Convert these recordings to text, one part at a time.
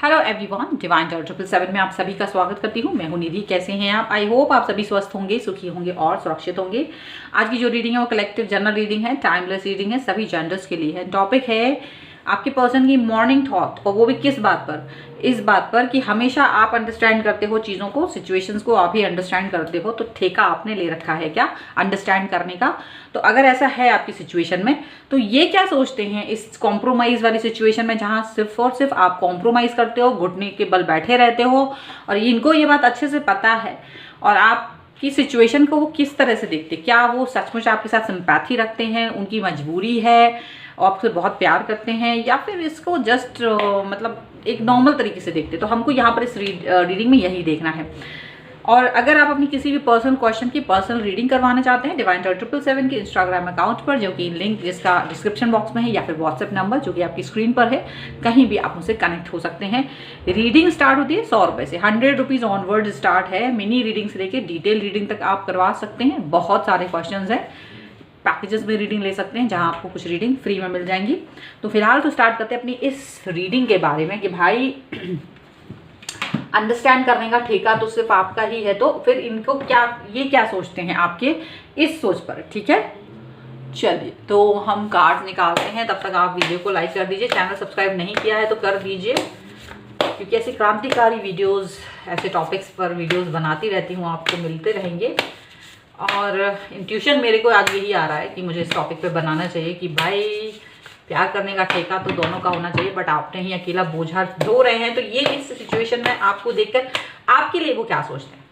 Hello everyone, divine Tor 777 में आप सभी का स्वागत करती हूँ। मैं हूँ निधि। कैसे हैं आप? आई होप आप सभी स्वस्थ होंगे, सुखी होंगे और सुरक्षित होंगे। आज की जो रीडिंग है वो कलेक्टिव जनरल रीडिंग है, टाइमलेस रीडिंग है, सभी जेंडर्स के लिए है। टॉपिक है आपके पर्सन की मॉर्निंग थॉट, और वो भी किस बात पर? इस बात पर कि हमेशा आप अंडरस्टैंड करते हो चीज़ों को, सिचुएशंस को आप ही अंडरस्टैंड करते हो, तो ठेका आपने ले रखा है क्या अंडरस्टैंड करने का? तो अगर ऐसा है आपकी सिचुएशन में, तो ये क्या सोचते हैं इस कॉम्प्रोमाइज़ वाली सिचुएशन में, जहाँ सिर्फ और सिर्फ आप कॉम्प्रोमाइज़ करते हो, घुटने के बल बैठे रहते हो, और इनको ये बात अच्छे से पता है, और आपकी सिचुएशन को वो किस तरह से देखते? क्या वो सचमुच आपके साथ सिंपैथी रखते हैं, उनकी मजबूरी है, आपसे बहुत प्यार करते हैं, या फिर इसको जस्ट मतलब एक नॉर्मल तरीके से देखते? तो हमको यहाँ पर इस रीडिंग में यही देखना है। और अगर आप अपनी किसी भी पर्सनल क्वेश्चन की पर्सनल रीडिंग करवाना चाहते हैं, डिवाइन टॉर 777 के इंस्टाग्राम अकाउंट पर, जो कि लिंक जिसका डिस्क्रिप्शन बॉक्स में है, या फिर व्हाट्सएप नंबर जो कि आपकी स्क्रीन पर है, कहीं भी आप मुझसे कनेक्ट हो सकते हैं। रीडिंग स्टार्ट होती है 100 रुपये से, 100 रुपीज़ ऑनवर्ड स्टार्ट है। मिनी रीडिंग से लेकर डिटेल रीडिंग तक आप करवा सकते हैं। बहुत सारे क्वेश्चन हैं, पैकेजेस में रीडिंग ले सकते हैं जहां आपको कुछ रीडिंग फ्री में मिल जाएंगी। तो फिलहाल तो स्टार्ट करते हैं अपनी इस रीडिंग के बारे में कि भाई अंडरस्टैंड करने का ठेका तो सिर्फ आपका ही है, तो फिर इनको क्या सोचते हैं आपके इस सोच पर। ठीक है, चलिए तो हम कार्ड्स निकालते हैं। तब तक आप वीडियो को लाइक कर दीजिए, चैनल सब्सक्राइब नहीं किया है तो कर दीजिए, क्योंकि ऐसी क्रांतिकारी वीडियोस, ऐसे टॉपिक्स पर वीडियोस बनाती रहती हूँ, आपको मिलते रहेंगे। और इंट्यूशन मेरे को आज यही आ रहा है कि मुझे इस टॉपिक पे बनाना चाहिए कि भाई प्यार करने का ठेका तो दोनों का होना चाहिए, बट आपने ही अकेला बोझा ढो रहे हैं। तो ये इस सिचुएशन में आपको देखकर आपके लिए वो क्या सोचते हैं,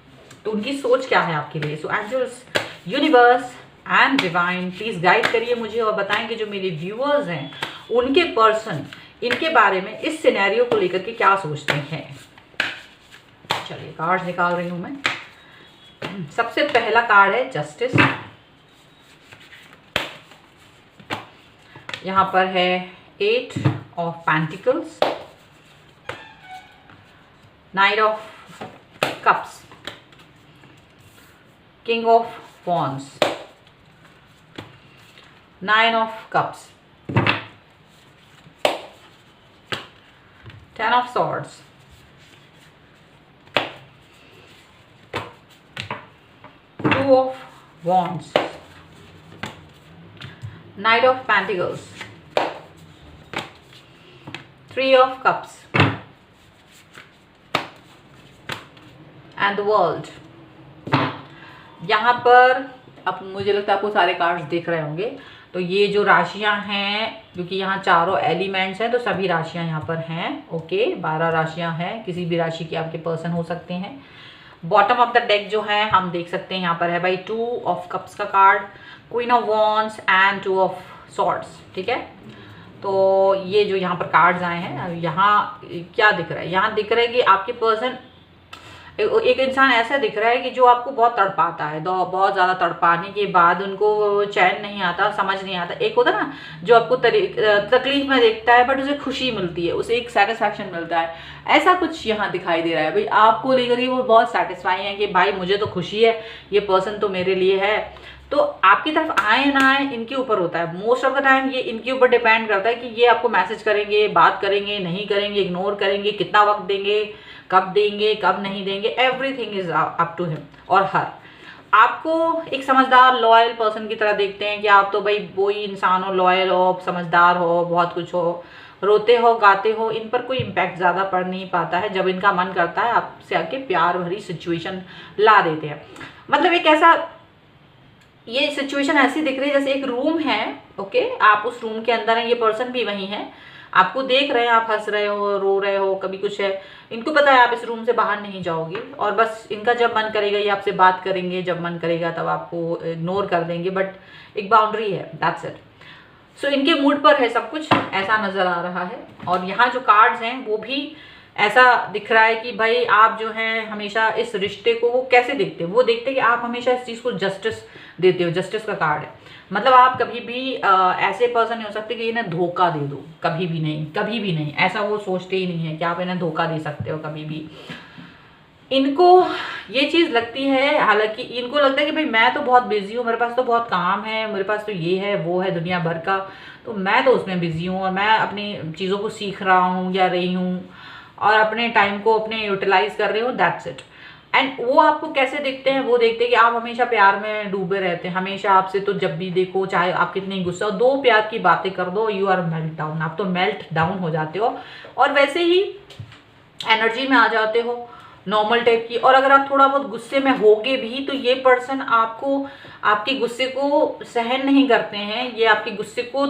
तो उनकी सोच क्या है आपके लिए। So angels, universe and divine, please guide करिए मुझे और बताएं कि जो मेरे व्यूअर्स हैं उनके पर्सन इनके बारे में, इस सिनेरियो को लेकर के क्या सोचते हैं। चलिए कार्ड्स निकाल रही हूं मैं। सबसे पहला कार्ड है जस्टिस। यहां पर है 8 of pentacles, 9 of cups, king of wands, 9 of cups, 10 of swords, 2 of wands, Knight of Pentacles, 3 of Cups, and the World। यहाँ पर अब मुझे लगता है आपको सारे कार्ड्स दिख रहे होंगे। तो ये जो राशियां हैं, क्योंकि यहाँ चारों एलिमेंट्स हैं, तो सभी राशियां यहाँ पर हैं। ओके, 12 राशियां हैं, किसी भी राशि के आपके पर्सन हो सकते हैं। बॉटम ऑफ द डेक जो है हम देख सकते हैं यहाँ पर है भाई 2 ऑफ कप्स का card, queen of wands and 2 of swords. ठीक है, तो ये जो यहाँ पर कार्ड्स आए हैं, यहाँ क्या दिख रहा है? यहाँ दिख रहा है कि आपके पर्सन, एक इंसान ऐसा दिख रहा है कि जो आपको बहुत तड़पाता है, बहुत ज़्यादा तड़पाने के बाद उनको चैन नहीं आता, समझ नहीं आता। एक होता ना जो आपको तकलीफ में देखता है बट उसे खुशी मिलती है, उसे एक सेटिस्फैक्शन मिलता है। ऐसा कुछ यहाँ दिखाई दे रहा है भाई, आपको लेकर के वो बहुत सेटिस्फाई है कि भाई मुझे तो खुशी है, ये पर्सन तो मेरे लिए है। तो आपकी तरफ आए ना आए इनके ऊपर होता है। मोस्ट ऑफ द टाइम ये इनके ऊपर डिपेंड करता है कि ये आपको मैसेज करेंगे, बात करेंगे, नहीं करेंगे, इग्नोर करेंगे, कितना वक्त देंगे, कब देंगे, कब नहीं देंगे, everything is up to him और हर। आपको एक समझदार लॉयल पर्सन की तरह देखते हैं कि आप तो भाई वही इंसान हो, लॉयल हो, समझदार हो, बहुत कुछ हो, रोते हो, गाते हो, इन पर कोई इम्पैक्ट ज़्यादा पड़ नहीं पाता है। जब इनका मन करता है आपसे आके प्यार भरी सिचुएशन ला देते हैं। मतलब एक ऐसा, ये सिचुएशन ऐसी दिख रही है जैसे एक रूम है, ओके, आप उस रूम के अंदर हैं, ये पर्सन भी वहीं है, आपको देख रहे हैं, आप हंस रहे हो, रो रहे हो, कभी कुछ है, इनको पता है आप इस रूम से बाहर नहीं जाओगे, और बस इनका जब मन करेगा ये आपसे बात करेंगे, जब मन करेगा तब आपको इग्नोर कर देंगे, बट एक बाउंड्री है, दैट्स इट। सो इनके मूड पर है सब कुछ, ऐसा नजर आ रहा है। और यहाँ जो कार्ड्स हैं वो भी ऐसा दिख रहा है कि भाई आप जो हैं हमेशा इस रिश्ते को वो कैसे देखते हैं, वो देखते हैं कि आप हमेशा इस चीज़ को जस्टिस देते हो। जस्टिस का कार्ड है, मतलब आप कभी भी ऐसे पर्सन नहीं हो सकते कि इन्हें धोखा दे दो, कभी भी नहीं, कभी भी नहीं। ऐसा वो सोचते ही नहीं है कि आप इन्हें धोखा दे सकते हो कभी भी। इनको ये चीज़ लगती है, हालांकि इनको लगता है कि भाई मैं तो बहुत बिजी हूँ, मेरे पास तो बहुत काम है, मेरे पास तो ये है वो है दुनिया भर का, तो मैं तो उसमें बिजी हूँ और मैं अपनी चीज़ों को सीख रहा हूँ या रही हूँ, और अपने टाइम को अपने यूटिलाइज कर रहे हो, दैट्स इट। एंड वो आपको कैसे देखते हैं, वो देखते हैं कि आप हमेशा प्यार में डूबे रहते हैं, हमेशा आपसे तो जब भी देखो चाहे आप कितनी गुस्सा हो, दो प्यार की बातें कर दो, यू आर मेल्ट डाउन, आप तो मेल्ट डाउन हो जाते हो और वैसे ही एनर्जी में आ जाते हो नॉर्मल टाइप की। और अगर आप थोड़ा बहुत गुस्से में होगे भी तो ये पर्सन आपको, आपके गुस्से को सहन नहीं करते हैं, ये आपके गुस्से को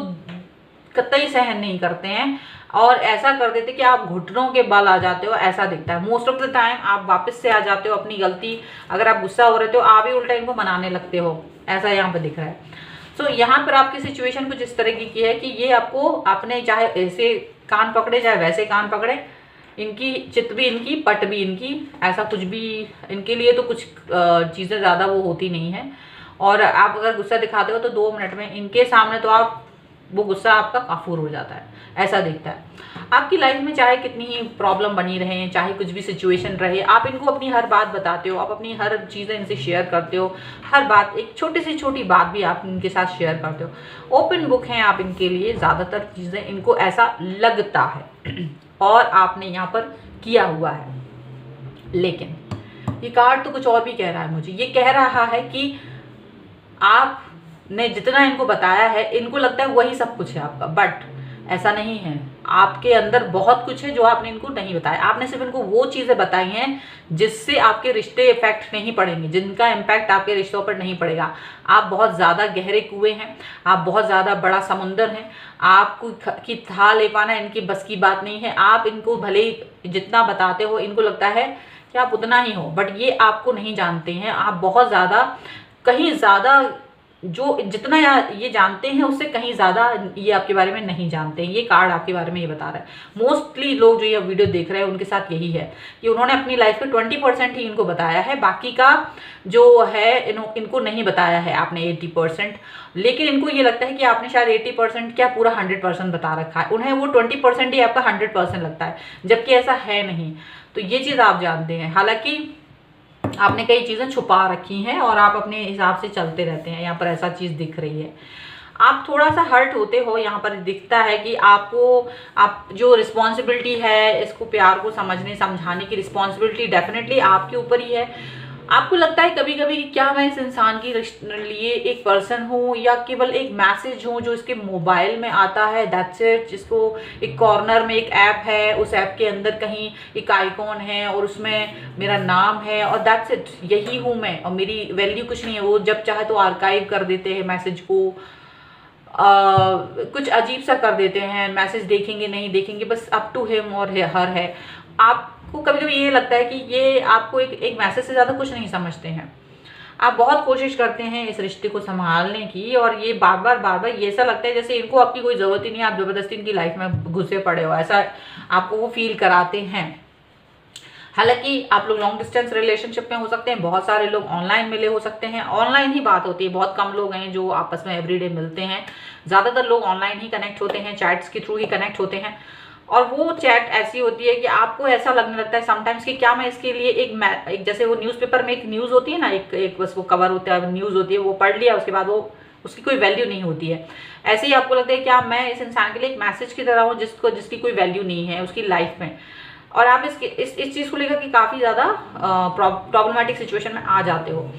कतई सहन नहीं करते हैं और ऐसा कर देते कि आप घुटनों के बल आ जाते हो, ऐसा दिखता है। मोस्ट ऑफ द टाइम आप वापस से आ जाते हो अपनी गलती, अगर आप गुस्सा हो रहे हो आप ही उल्टा इनको मनाने लगते हो, ऐसा यहाँ पे दिख रहा है। सो यहाँ पर आपकी सिचुएशन कुछ इस तरह की है कि ये आपको, आपने चाहे ऐसे कान पकड़े चाहे वैसे कान पकड़े, इनकी चित भी इनकी, पट भी इनकी, ऐसा कुछ भी इनके लिए तो कुछ चीज़ें ज़्यादा वो होती नहीं है। और आप अगर गुस्सा दिखाते हो तो 2 मिनट में इनके सामने तो आप, वो गुस्सा आपका काफूर हो जाता है, ऐसा दिखता है। आपकी लाइफ में चाहे कितनी ही प्रॉब्लम बनी रहे, चाहे कुछ भी सिचुएशन रहे, आप इनको अपनी हर बात बताते हो, आप अपनी हर चीज़ें इनसे शेयर करते हो, हर बात, एक छोटी से छोटी बात भी आप इनके साथ शेयर करते हो। ओपन बुक हैं आप इनके लिए, ज़्यादातर चीज़ें इनको ऐसा लगता है और आपने यहाँ पर किया हुआ है। लेकिन ये कार्ड तो कुछ और भी कह रहा है मुझे, ये कह रहा है कि आपने जितना इनको बताया है, इनको लगता है वही सब कुछ है आपका, बट ऐसा नहीं है। आपके अंदर बहुत कुछ है जो आपने इनको नहीं बताया। आपने सिर्फ इनको वो चीज़ें बताई हैं जिससे आपके रिश्ते इफेक्ट नहीं पड़ेंगे, जिनका इम्पैक्ट आपके रिश्तों पर नहीं पड़ेगा। आप बहुत ज़्यादा गहरे कुएं हैं, आप बहुत ज़्यादा बड़ा समुंदर हैं, आपको की था ले पाना इनकी बस की बात नहीं है। आप इनको भले ही जितना बताते हो, इनको लगता है कि आप उतना ही हो, बट ये आपको नहीं जानते हैं। आप बहुत ज़्यादा, कहीं ज़्यादा, जो जितना ये जानते हैं उससे कहीं ज़्यादा ये आपके बारे में नहीं जानते हैं। ये कार्ड आपके बारे में ये बता रहा है। मोस्टली लोग जो ये वीडियो देख रहे हैं उनके साथ यही है कि उन्होंने अपनी लाइफ में 20% ही इनको बताया है, बाकी का जो है इनको नहीं बताया है आपने 80%। लेकिन इनको ये लगता है कि आपने शायद 80% क्या पूरा 100% बता रखा है, उन्हें वो 20% ही आपका 100% लगता है, जबकि ऐसा है नहीं। तो ये चीज़ आप जानते हैं, हालांकि आपने कई चीज़ें छुपा रखी हैं और आप अपने हिसाब से चलते रहते हैं। यहाँ पर ऐसा चीज़ दिख रही है, आप थोड़ा सा हर्ट होते हो। यहाँ पर दिखता है कि आपको, आप जो रिस्पॉन्सिबिलिटी है, इसको प्यार को समझने समझाने की रिस्पॉन्सिबिलिटी डेफिनेटली आपके ऊपर ही है। आपको लगता है कभी कभी कि क्या मैं इस इंसान के लिए एक पर्सन हूँ या केवल एक मैसेज हूँ जो इसके मोबाइल में आता है, दैट्स इट। जिसको एक कॉर्नर में एक ऐप है, उस ऐप के अंदर कहीं एक आइकॉन है और उसमें मेरा नाम है और दैट्स इट, यही हूँ मैं और मेरी वैल्यू कुछ नहीं है। वो जब चाहे तो आर्काइव कर देते हैं मैसेज को, कुछ अजीब सा कर देते हैं, मैसेज देखेंगे नहीं देखेंगे, बस अप टू हिम और हर है। आपको कभी कभी ये लगता है कि ये आपको एक मैसेज से ज़्यादा कुछ नहीं समझते हैं। आप बहुत कोशिश करते हैं इस रिश्ते को संभालने की और ये बार बार ये ऐसा लगता है जैसे इनको आपकी कोई ज़रूरत ही नहीं है, आप ज़बरदस्ती इनकी लाइफ में घुसे पड़े हो, ऐसा आपको वो फील कराते हैं। हालांकि आप लोग लॉन्ग डिस्टेंस रिलेशनशिप में हो सकते हैं, बहुत सारे लोग ऑनलाइन मिले हो सकते हैं, ऑनलाइन ही बात होती है। बहुत कम लोग हैं जो आपस में एवरीडे मिलते हैं, ज़्यादातर लोग ऑनलाइन ही कनेक्ट होते हैं, चैट्स के थ्रू ही कनेक्ट होते हैं। और वो चैट ऐसी होती है कि आपको ऐसा लगने लगता है समटाइम्स कि क्या मैं इसके लिए एक जैसे वो न्यूज़पेपर में एक न्यूज़ होती है ना, एक बस वो कवर होता है, न्यूज़ होती है, वो पढ़ लिया उसके बाद वो उसकी कोई वैल्यू नहीं होती है। ऐसे ही आपको लगता है क्या मैं इस इंसान के लिए एक मैसेज की तरह हूँ जिसकी कोई वैल्यू नहीं है उसकी लाइफ में। और आप इस चीज़ को लेकर के काफ़ी ज़्यादा प्रॉब्लमेटिक सिचुएशन में आ जाते हो।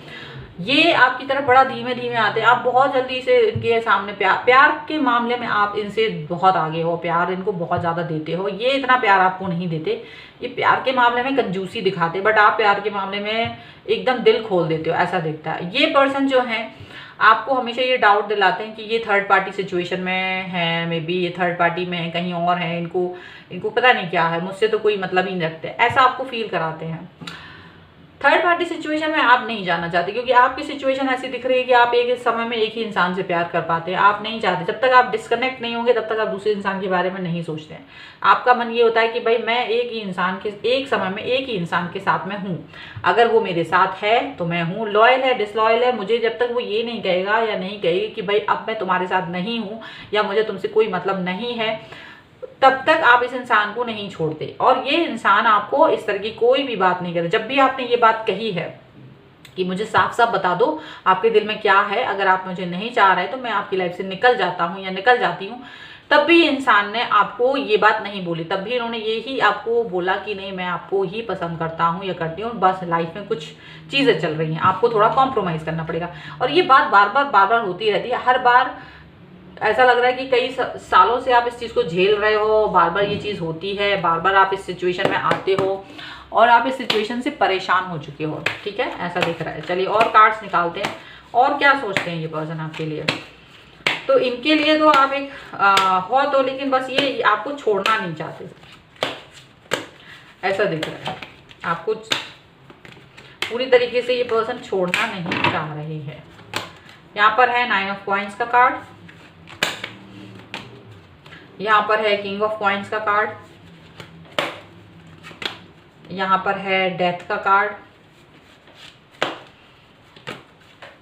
ये आपकी तरफ बड़ा धीमे धीमे आते हैं, आप बहुत जल्दी से इनके सामने प्यार के मामले में आप इनसे बहुत आगे हो, प्यार इनको बहुत ज़्यादा देते हो। ये इतना प्यार आपको नहीं देते, ये प्यार के मामले में कंजूसी दिखाते, बट आप प्यार के मामले में एकदम दिल खोल देते हो, ऐसा दिखता है। ये पर्सन जो है आपको हमेशा ये डाउट दिलाते हैं कि ये थर्ड पार्टी सिचुएशन में है, मे बी ये थर्ड पार्टी में है, कहीं और है, इनको पता नहीं क्या है, मुझसे तो कोई मतलब ही नहीं रखते, ऐसा आपको फील कराते हैं। थर्ड पार्टी सिचुएशन में आप नहीं जाना चाहते क्योंकि आपकी सिचुएशन ऐसी दिख रही है कि आप एक समय में एक ही इंसान से प्यार कर पाते हैं, आप नहीं चाहते। जब तक आप डिस्कनेक्ट नहीं होंगे तब तक आप दूसरे इंसान के बारे में नहीं सोचते हैं। आपका मन ये होता है कि भाई मैं एक समय में एक ही इंसान के साथ में हूँ, अगर वो मेरे साथ है तो मैं हूँ, लॉयल है डिसलॉयल है, मुझे जब तक वो ये नहीं कहेगा या नहीं कहेगी कि भाई अब मैं तुम्हारे साथ नहीं हूँ या मुझे तुमसे कोई मतलब नहीं है, तब तक आप इस इंसान को नहीं छोड़ते। और ये इंसान आपको इस तरह की कोई भी बात नहीं करता। जब भी आपने ये बात कही है कि मुझे साफ साफ बता दो आपके दिल में क्या है, अगर आप मुझे नहीं चाह रहे तो मैं आपकी लाइफ से निकल जाता हूँ या निकल जाती हूँ, तब भी इंसान ने आपको ये बात नहीं बोली, तब भी इन्होंने यही आपको बोला कि नहीं मैं आपको ही पसंद करता हूँ या करती हूँ, बस लाइफ में कुछ चीज़ें चल रही हैं, आपको थोड़ा कॉम्प्रोमाइज़ करना पड़ेगा। और ये बात बार बार होती रहती है। हर बार ऐसा लग रहा है कि कई सालों से आप इस चीज़ को झेल रहे हो, बार बार ये चीज़ होती है, बार बार आप इस सिचुएशन में आते हो और आप इस सिचुएशन से परेशान हो चुके हो। ठीक है, ऐसा दिख रहा है। चलिए और कार्ड्स निकालते हैं और क्या सोचते हैं ये पर्सन आपके लिए। तो इनके लिए तो आप एक हो तो, लेकिन बस ये आपको छोड़ना नहीं चाहते, ऐसा दिख रहा है। आपको पूरी तरीके से ये पर्सन छोड़ना नहीं चाह रहे हैं। यहाँ पर है 9 ऑफ कॉइंस का कार्ड, यहाँ पर है किंग ऑफ कॉइंस का कार्ड, यहाँ पर है डेथ का कार्ड,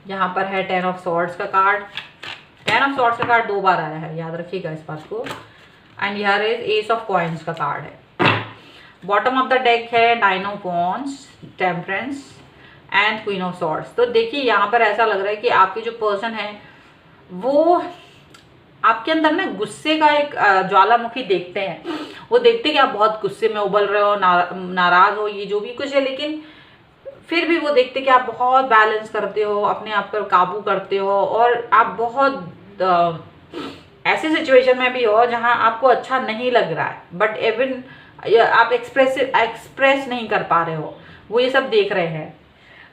यहाँ पर है 10 ऑफ सॉर्ड्स का कार्ड। 10 ऑफ सॉर्ड्स का कार्ड 2 बार आया है, याद रखिएगा इस बात को। एंड यहाँ एस ऑफ कॉइंस का कार्ड है। बॉटम ऑफ द डेक है 9 of wands, temperance and queen of swords. तो देखिए यहाँ पर ऐसा लग रहा है कि आपके जो पर्सन है वो आपके अंदर ना गुस्से का एक ज्वालामुखी देखते हैं। वो देखते हैं कि आप बहुत गुस्से में उबल रहे हो, नाराज हो, ये जो भी कुछ है, लेकिन फिर भी वो देखते कि आप बहुत बैलेंस करते हो, अपने आप पर काबू करते हो और आप बहुत ऐसे सिचुएशन में भी हो जहां आपको अच्छा नहीं लग रहा है, बट इवन आप एक्सप्रेस नहीं कर पा रहे हो। वो ये सब देख रहे हैं,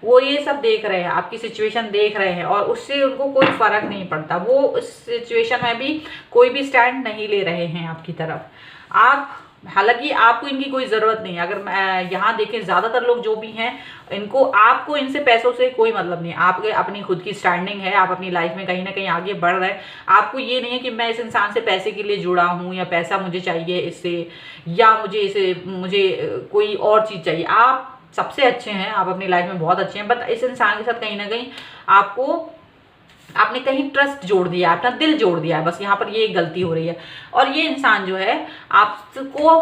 वो ये सब देख रहे हैं, आपकी सिचुएशन देख रहे हैं और उससे उनको कोई फर्क नहीं पड़ता। वो उस सिचुएशन में भी कोई भी स्टैंड नहीं ले रहे हैं आपकी तरफ। आप हालांकि आपको इनकी कोई ज़रूरत नहीं है। अगर यहाँ देखें ज़्यादातर लोग जो भी हैं इनको, आपको इनसे पैसों से कोई मतलब नहीं है। आपके अपनी खुद की स्टैंडिंग है, आप अपनी लाइफ में कहीं ना कहीं आगे बढ़ रहे हैं। आपको ये नहीं है कि मैं इस इंसान से पैसे के लिए जुड़ा हूँ या पैसा मुझे चाहिए इससे, या मुझे कोई और चीज़ चाहिए। आप सबसे अच्छे हैं, आप अपनी लाइफ में बहुत अच्छे हैं, बट इस इंसान के साथ कहीं ना कहीं आपने कहीं ट्रस्ट जोड़ दिया, अपना दिल जोड़ दिया है, बस यहाँ पर ये एक गलती हो रही है। और ये इंसान जो है आपको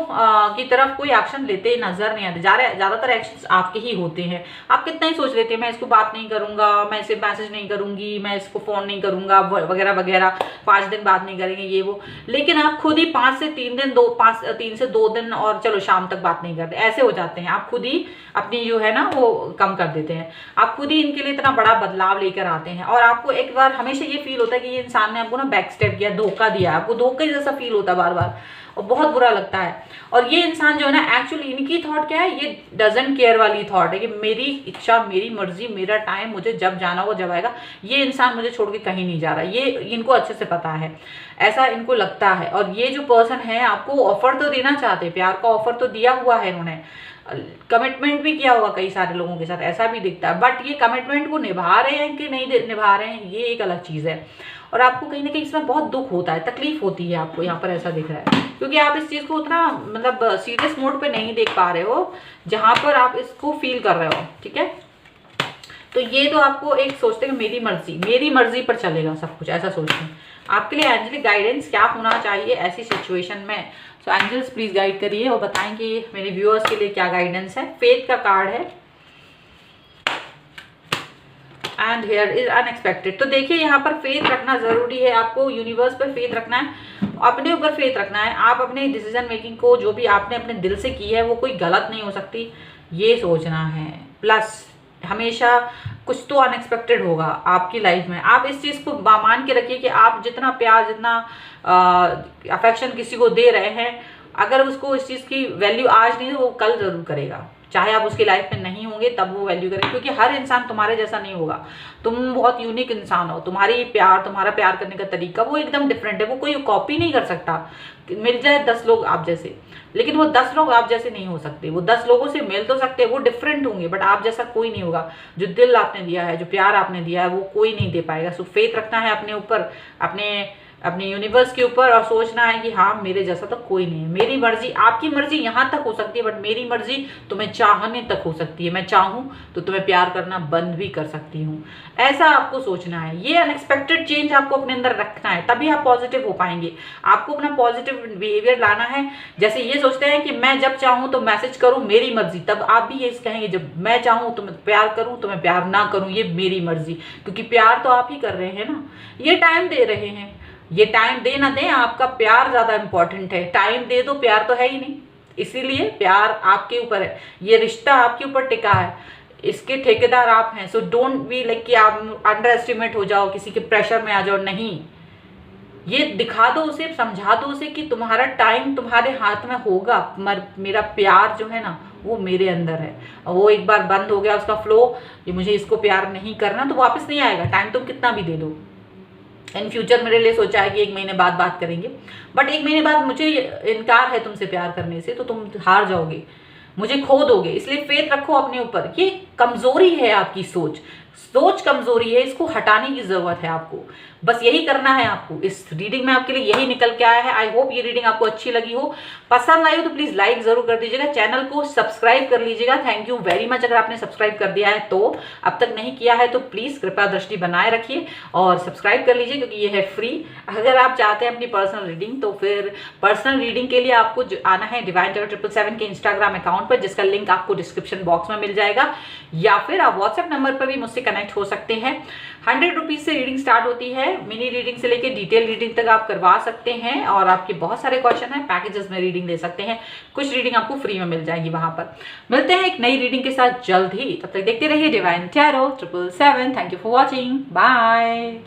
की तरफ कोई एक्शन लेते नजर नहीं आते। ज़्यादातर एक्शंस आपके ही होते हैं। आप कितना ही सोच लेते हैं मैं इसको बात नहीं करूंगा, मैं इसे मैसेज नहीं करूंगी, मैं इसको फ़ोन नहीं करूंगा वगैरह वगैरह, 5 दिन बात नहीं करेंगे ये वो, लेकिन आप खुद ही 3 से 2 दिन और चलो शाम तक बात नहीं करते, ऐसे हो जाते हैं। आप खुद ही अपनी जो है ना वो कम कर देते हैं। आप खुद ही इनके लिए इतना बड़ा बदलाव लेकर आते हैं और आपको एक बार हमेशा ये फील होता है कि ये इंसान ने आपको ना बैक स्टेप किया, धोखा दिया, आपको धोखे जैसा फील होता है बार बार और बहुत बुरा लगता है। और ये इंसान जो है ना, एक्चुअली इनकी थॉट क्या है, ये डजंट केयर वाली थॉट है कि मेरी इच्छा, मेरी मर्जी, मेरा टाइम, मुझे जब जाना हो जब आएगा। ये इंसान मुझे छोड़ के कहीं नहीं जा रहा, ये इनको अच्छे से पता है, ऐसा इनको लगता है। और ये जो पर्सन है आपको ऑफर तो देना चाहते हैं, प्यार का ऑफर तो दिया हुआ है इन्होंने, कमिटमेंट भी किया होगा कई सारे लोगों के साथ, ऐसा भी दिखता है। बट ये कमिटमेंट को निभा रहे हैं कि नहीं निभा रहे हैं, ये एक अलग चीज़ है। और आपको कहीं ना कहीं इसमें बहुत दुख होता है, तकलीफ होती है आपको, यहाँ पर ऐसा दिख रहा है, क्योंकि आप इस चीज़ को उतना मतलब सीरियस मोड पे नहीं देख पा रहे हो जहाँ पर आप इसको फील कर रहे हो। ठीक है, तो ये तो आपको एक सोचते हैं मेरी मर्जी पर चलेगा सब कुछ, ऐसा सोचते हैं। आपके लिए एंजेलिक गाइडेंस क्या होना चाहिए ऐसी सिचुएशन में? सो एंजल्स प्लीज गाइड करिए और बताएं कि मेरे व्यूअर्स के लिए क्या गाइडेंस है। फेथ का कार्ड है एंड हियर इज अनएक्सपेक्टेड। तो देखिए यहाँ पर फेथ रखना जरूरी है, आपको यूनिवर्स पर फेथ रखना है, अपने ऊपर फेथ रखना है। आप अपने डिसीजन मेकिंग को, जो भी आपने अपने दिल से की है वो कोई गलत नहीं हो सकती, ये सोचना है। प्लस हमेशा कुछ तो अनएक्सपेक्टेड होगा आपकी लाइफ में। आप इस चीज़ को मान के रखिए कि आप जितना प्यार, जितना अफेक्शन किसी को दे रहे हैं, अगर उसको इस चीज़ की वैल्यू आज नहीं है वो कल जरूर करेगा। चाहे आप उसकी लाइफ में नहीं होंगे तब वो वैल्यू करेगा, क्योंकि हर इंसान तुम्हारे जैसा नहीं होगा। तुम बहुत यूनिक इंसान हो, तुम्हारा प्यार करने का तरीका वो एकदम डिफरेंट है, वो कोई कॉपी नहीं कर सकता। मिल जाए 10 लोग आप जैसे, लेकिन वो 10 लोग आप जैसे नहीं हो सकते। वो 10 लोगों से मिल तो सकते हैं, वो डिफरेंट होंगे, बट आप जैसा कोई नहीं होगा। जो दिल आपने दिया है, जो प्यार आपने दिया है, वो कोई नहीं दे पाएगा। सो फेथ रखना है अपने ऊपर, अपने यूनिवर्स के ऊपर, और सोचना है कि हाँ मेरे जैसा तो कोई नहीं है। मेरी मर्जी, आपकी मर्जी यहाँ तक हो सकती है, बट मेरी मर्जी तुम्हें चाहने तक हो सकती है। मैं चाहूँ तो तुम्हें प्यार करना बंद भी कर सकती हूँ, ऐसा आपको सोचना है। ये अनएक्सपेक्टेड चेंज आपको अपने अंदर रखना है, तभी आप पॉजिटिव हो पाएंगे। आपको अपना पॉजिटिव बिहेवियर लाना है। जैसे ये सोचते हैं कि मैं जब चाहूँ तो मैसेज करूँ, मेरी मर्जी, तब आप भी ये कहेंगे जब मैं चाहूँ तो मैं प्यार करूँ, तो मैं प्यार ना करूँ, ये मेरी मर्जी। क्योंकि प्यार तो आप ही कर रहे हैं ना, ये टाइम दे रहे हैं, ये टाइम दे ना दे, आपका प्यार ज़्यादा इम्पोर्टेंट है। टाइम दे दो, प्यार तो है ही नहीं, इसीलिए प्यार आपके ऊपर है, ये रिश्ता आपके ऊपर टिका है, इसके ठेकेदार आप हैं। सो डोंट बी लाइक कि आप अंडर एस्टिमेट हो जाओ, किसी के प्रेशर में आ जाओ, नहीं। ये दिखा दो उसे, समझा दो उसे कि तुम्हारा टाइम तुम्हारे हाथ में होगा, मेरा प्यार जो है ना वो मेरे अंदर है। और वो एक बार बंद हो गया उसका फ्लो, ये मुझे इसको प्यार नहीं करना, तो वापस नहीं आएगा। टाइम तुम कितना भी दे दो। इन फ्यूचर मेरे लिए सोचा है कि 1 महीने बाद बात करेंगे, बट 1 महीने बाद मुझे इनकार है तुमसे प्यार करने से, तो तुम हार जाओगे, मुझे खो दोगे। इसलिए फेथ रखो अपने ऊपर। ये कमजोरी है आपकी, सोच कमजोरी है, इसको हटाने की जरूरत है आपको। बस यही करना है आपको। इस रीडिंग में आपके लिए यही निकल के आया है। आई होप ये रीडिंग आपको अच्छी लगी हो, पसंद आई हो तो प्लीज लाइक जरूर कर दीजिएगा, चैनल को सब्सक्राइब कर लीजिएगा। थैंक यू वेरी मच अगर आपने सब्सक्राइब कर दिया है तो। अब तक नहीं किया है तो प्लीज कृपया दृष्टि बनाए रखिए और सब्सक्राइब कर लीजिए, क्योंकि ये है फ्री। अगर आप चाहते हैं अपनी पर्सनल रीडिंग, तो फिर पर्सनल रीडिंग के लिए आपको आना है डिवाइन टैरो 777 के इंस्टाग्राम अकाउंट पर, जिसका लिंक आपको डिस्क्रिप्शन बॉक्स में मिल जाएगा, या फिर आप व्हाट्सएप नंबर पर भी मुझसे कनेक्ट हो सकते हैं। 100 रुपीज से रीडिंग स्टार्ट होती है। मिनी रीडिंग से लेकर डिटेल रीडिंग तक आप करवा सकते हैं, और आपके बहुत सारे क्वेश्चन हैं, पैकेजेस में रीडिंग ले सकते हैं। कुछ रीडिंग आपको फ्री में मिल जाएगी वहां पर। मिलते हैं एक नई रीडिंग के साथ जल्द ही, तब तक देखते रहिए divine tarot 777। Thank you for watching, bye.